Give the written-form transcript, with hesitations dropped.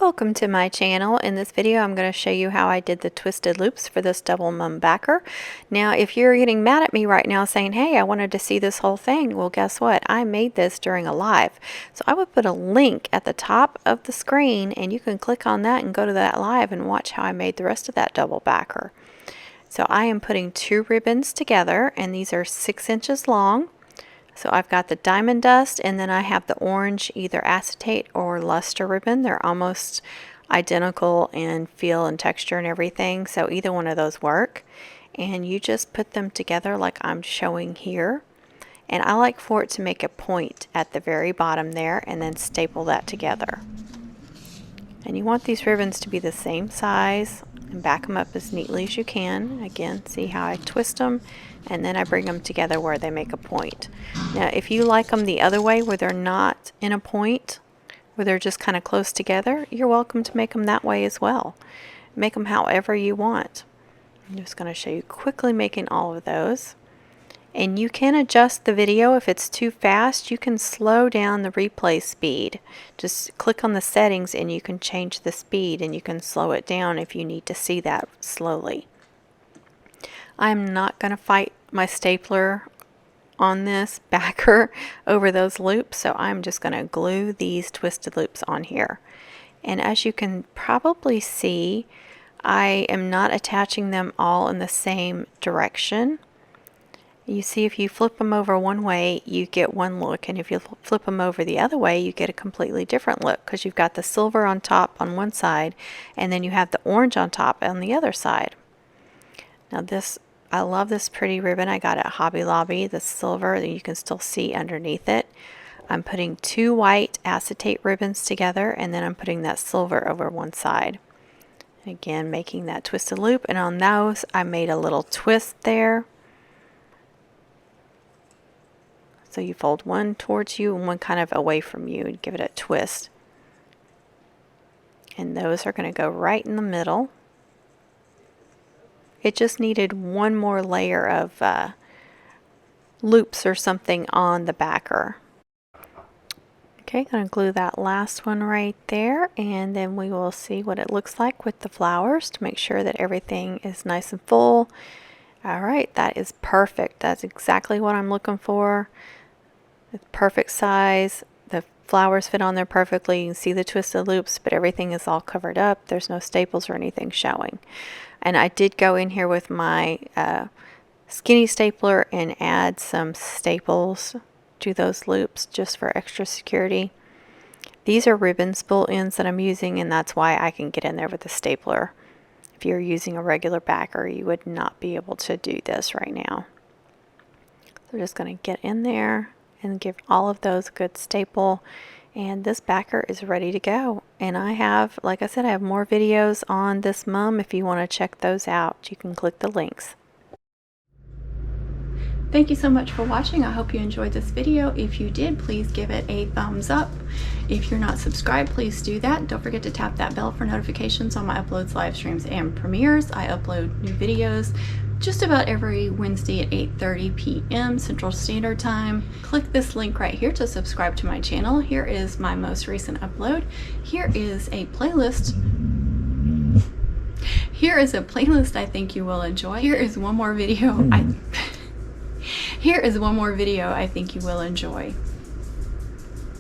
Welcome to my channel. In this video I'm going to show you how I did the twisted loops for this double mum backer. Now if you're getting mad at me right now saying, hey, I wanted to see this whole thing, well guess what? I made this during a live. So I would put a link at the top of the screen and you can click on that and go to that live and watch how I made the rest of that double backer. So I am putting two ribbons together and these are 6 inches long. So I've got the diamond dust and then I have the orange either acetate or luster ribbon. They're almost identical in feel and texture and everything, so either one of those work. And you just put them together like I'm showing here. And I like for it to make a point at the very bottom there and then staple that together. And you want these ribbons to be the same size and back them up as neatly as you can. Again, see how I twist them and then I bring them together where they make a point. Now if you like them the other way where they're not in a point, where they're just kind of close together, you're welcome to make them that way as well. Make them however you want. I'm just going to show you quickly making all of those. And you can adjust the video if it's too fast. You can slow down the replay speed. Just click on the settings and you can change the speed and you can slow it down if you need to see that slowly. I'm not going to fight my stapler on this backer over those loops, so I'm just going to glue these twisted loops on here. And as you can probably see, I am not attaching them all in the same direction. You see, if you flip them over one way, you get one look, and if you flip them over the other way, you get a completely different look because you've got the silver on top on one side, and then you have the orange on top on the other side. Now this, I love this pretty ribbon. I got it at Hobby Lobby, the silver that you can still see underneath it. I'm putting two white acetate ribbons together, and then I'm putting that silver over one side. Again, making that twisted loop, and on those I made a little twist there. So you fold one towards you and one kind of away from you and give it a twist. And those are going to go right in the middle. It just needed one more layer of loops or something on the backer. Okay, going to glue that last one right there, and then we will see what it looks like with the flowers to make sure that everything is nice and full. Alright, that is perfect. That's exactly what I'm looking for. It's perfect size. The flowers fit on there perfectly. You can see the twisted loops, but everything is all covered up. There's no staples or anything showing. And I did go in here with my skinny stapler and add some staples to those loops just for extra security. These are ribbon spool ends that I'm using, and that's why I can get in there with the stapler. If you're using a regular backer, you would not be able to do this right now. So just going to get in there and give all of those a good staple, and this backer is ready to go. And I have, like I said, I have more videos on this mum. If you want to check those out, you can click the links. Thank you so much for watching. I hope you enjoyed this video. If you did, please give it a thumbs up. If you're not subscribed, please do that. Don't forget to tap that bell for notifications on my uploads, live streams, and premieres. I upload new videos just about every Wednesday at 8:30 p.m. Central Standard Time. Click this link right here to subscribe to my channel. Here is my most recent upload. Here is a playlist. Here is a playlist I think you will enjoy. Here is one more video. Here is one more video I think you will enjoy.